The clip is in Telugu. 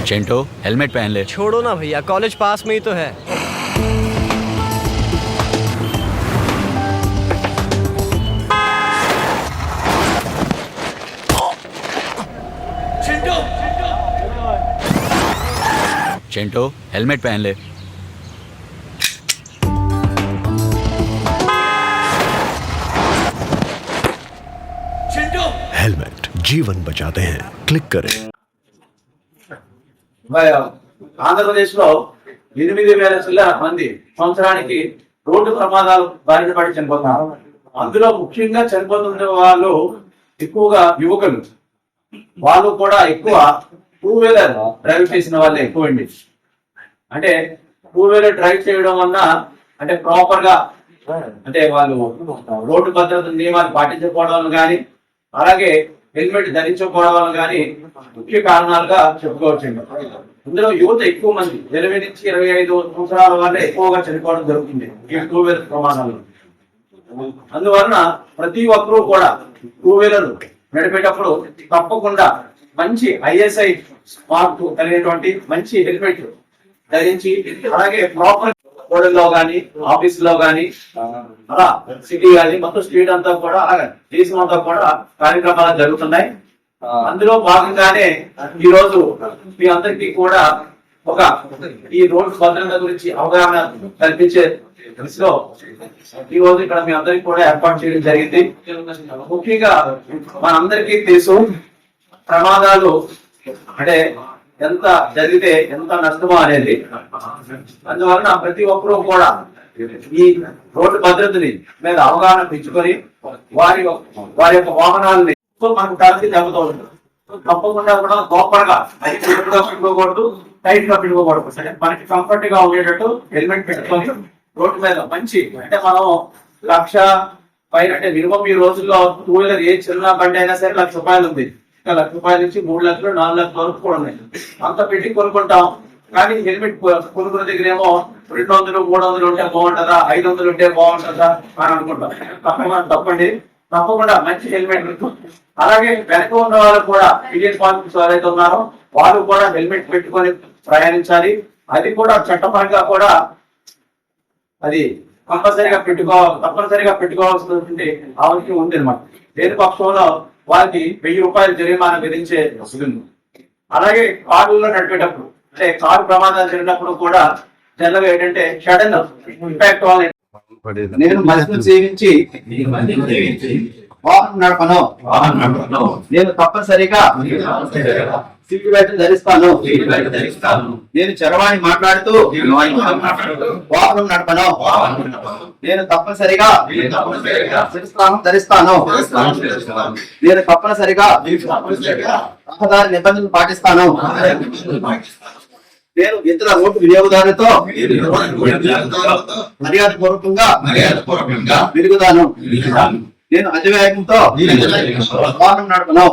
चिंटू हेलमेट पहन ले। छोड़ो ना भैया, कॉलेज पास में ही तो है। चिंटू हेलमेट पहन ले। हेलमेट जीवन बचाते हैं। क्लिक करें। ఆంధ్రప్రదేశ్ లో 8,000 చిల్లర మంది సంవత్సరానికి రోడ్డు ప్రమాదాలు బారిన పడి చనిపోతున్నారు. అందులో ముఖ్యంగా చనిపోతున్న వాళ్ళు ఎక్కువగా యువకులు. వాళ్ళు కూడా ఎక్కువ 2 వీలర్ డ్రైవ్ చేసిన వాళ్ళే ఎక్కువ అండి. అంటే 2 వీలర్ డ్రైవ్ చేయడం వల్ల అంటే ప్రాపర్ గా అంటే వాళ్ళు రోడ్డు భద్రత నియమాలు పాటించకపోవడం కానీ, అలాగే హెల్మెట్ ధరించకపోవడం వల్ల కానీ ముఖ్య కారణాలుగా చెప్పుకోవచ్చు. ఇందులో యువత ఎక్కువ మంది 20 నుంచి 25 సంవత్సరాల వల్ల ఎక్కువగా చనిపోవడం జరుగుతుంది ఈ 2 వీలర్ ప్రమాదాలు. అందువలన ప్రతి ఒక్కరూ కూడా 2 వీలర్ నడిపేటప్పుడు తప్పకుండా మంచి ISI మార్క్ కలిగినటువంటి మంచి హెల్మెట్ ధరించి, అలాగే ప్రాపర్ హోటల్లో గానీ, ఆఫీస్ లో గానీ, అలా సిటీ గానీ మొత్తం స్ట్రీట్ అంతా కూడా దేశం అంతా కూడా కార్యక్రమాలు జరుగుతున్నాయి. అందులో భాగంగానే ఈ రోజు మీ అందరికీ కూడా ఒక ఈ రోడ్డు భద్రత గురించి అవగాహన కల్పించే దృష్టిలో ఈ రోజు ఇక్కడ మీ అందరికి కూడా ఏర్పాటు చేయడం జరిగింది. ముఖ్యంగా మనందరికీ తెలుసు ప్రమాదాలు అంటే ఎంత జరిగితే ఎంత నష్టమో అనేది. అందువలన ప్రతి ఒక్కరూ కూడా ఈ రోడ్డు భద్రతని మీద అవగాహన పెంచుకొని వారి యొక్క వాహనాలని మనకు కలిసి దెబ్బతో ఉంటుంది. తప్పకుండా కూడా గొప్పగా పెట్టుకోకూడదు, టైట్ గా పెట్టుకోకూడదు. మనకి కంఫర్ట్ గా ఉండేటట్టు హెల్మెట్ పెట్టుకొని రోడ్డు మీద మంచి అంటే మనం 1,00,000 పైన అంటే మినిమం ఈ రోజుల్లో 2 వీలర్ ఏ చిన్న బండి అయినా సరే ₹1,00,000 ఉంది. 1,00,000 నుంచి 3 లక్షలు 4 లక్షల వరకు కూడా ఉన్నాయి. అంత పెట్టి కొనుక్కుంటాం. కానీ హెల్మెట్ కొనుక్కున్న దగ్గర ఏమో 200, 300 ఉంటే బాగుంటుందా, 500 ఉంటే బాగుంటుందా అని అనుకుంటాం. తప్పండి. తప్పకుండా మంచి హెల్మెట్. అలాగే వెనక ఉన్న వాళ్ళు కూడా ఇండియన్ పాలిటిక్స్ ఎవరైతే ఉన్నారో వాళ్ళు కూడా హెల్మెట్ పెట్టుకొని ప్రయాణించాలి. అది కూడా చట్టపరంగా కూడా అది తప్పనిసరిగా పెట్టుకోవాల్సినటువంటి అవసరం ఉంది అనమాట. లేని పక్షంలో వారికి ₹1,000 జరిమానా విధించే వస్తుంది. అలాగే కారులో నడిపేటప్పుడు అంటే కారు ప్రమాదాలు జరిగినప్పుడు కూడా జనరల్గా ఏంటంటే సడన్ ఇంపాక్ట్ వల్ల నేను మద్యం సేవించి వాహనం నడపను, నేను తప్పనిసరిగా సీట్ బెల్ట్ ధరిస్తాను, నేను చరవాణి మాట్లాడుతూ వాహనం నడపను, నేను తప్పనిసరిగా ధరిస్తాను, నేను తప్పనిసరిగా రహదారి నిబంధనలు పాటిస్తాను, నేను ఇతర రోడ్డు వినియోగదారులతో మర్యాదపూర్వకంగా మెరుగుతాను, నేను అతివేగంతో వాహనం నడపను,